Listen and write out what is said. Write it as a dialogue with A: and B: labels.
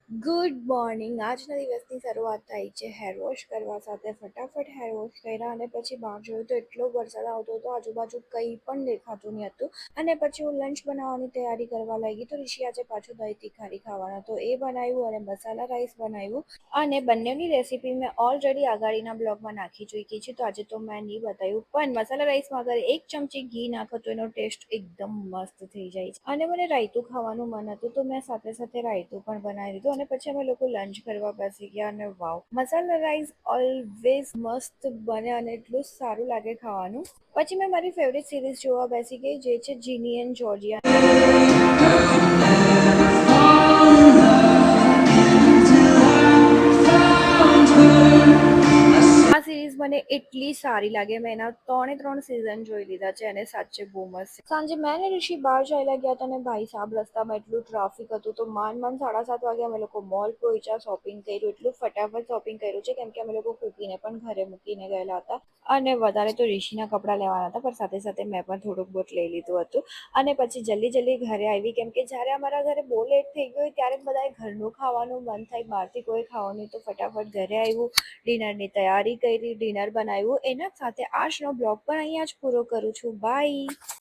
A: Good morning. આજના દિવસની શરૂઆત થઈ છે હેર વોશ કરવા સાથે. ફટાફટ હેર વોશ કર્યા અને પછી બહાર જોયું તો એટલો વરસાદ આવતો હતો, આજુબાજુ કંઈ પણ દેખાતું નહીં હતું. અને પછી હું લંચ બનાવવાની તૈયારી કરવા લાગી તો ઋષિ આજે પાછું દહીં તીખારી ખાવાના, તો એ બનાવ્યું અને મસાલા રાઈસ બનાવ્યું. અને બંનેની રેસીપી મેં ઓલરેડી આગાડીના બ્લોગમાં નાખી ચૂકી છે, તો આજે તો મેં નહીં બતાવ્યું. પણ મસાલા રાઈસમાં અગર એક ચમચી ઘી નાખો તો એનો ટેસ્ટ એકદમ મસ્ત થઈ જાય છે. અને મને રાયતું ખાવાનું મન હતું તો મેં સાથે સાથે રાયતું પણ બનાવી દીધું. અને પછી અમે લોકો લંચ કરવા બેસી ગયા અને વાવ, મસાલા રાઈસ ઓલવેઝ મસ્ત બને અને એટલું સારું લાગે ખાવાનું. પછી મેં મારી ફેવરેટ સિરીઝ જોવા બેસી ગઈ, જે છે જીની એન્ડ જોર્જિયા. આ સિરીઝ મને એટલી સારી લાગે, મેં એના 3 સિઝન જોઈ લીધા છે અને સાચે બહુ મસ્ત છે. સાંજે મેં ને ઋષિ બહાર ચાલ્યા ગયા હતા અને ભાઈ સાહેબ રસ્તામાં એટલું ટ્રાફિક હતું તો માંડ 7:30 વાગે અમે લોકો મોલ પહોંચ્યા, શોપિંગ કર્યું. એટલું ફટાફટ શોપિંગ કર્યું છે કેમ કે અમે લોકો કૂકીને પણ ઘરે મૂકીને ગયેલા હતા અને વધારે તો ઋષિના કપડાં લેવાના હતા, પણ સાથે સાથે મેં પણ થોડુંક બહુ લઈ લીધું હતું. અને પછી જલ્દી ઘરે આવી કેમ કે જ્યારે અમારા ઘરે બહુ લેટ થઈ ગયું ત્યારે બધાએ ઘરનું ખાવાનું મન થાય, બહારથી કોઈ ખાવાનું, તો ફટાફટ ઘરે આવ્યું, ડિનરની તૈયારી કરી, ડિનર બનાવ્યું. એના સાથે આજનો બ્લોગ પણ અહીંયા જ પૂરો કરું છું. બાય.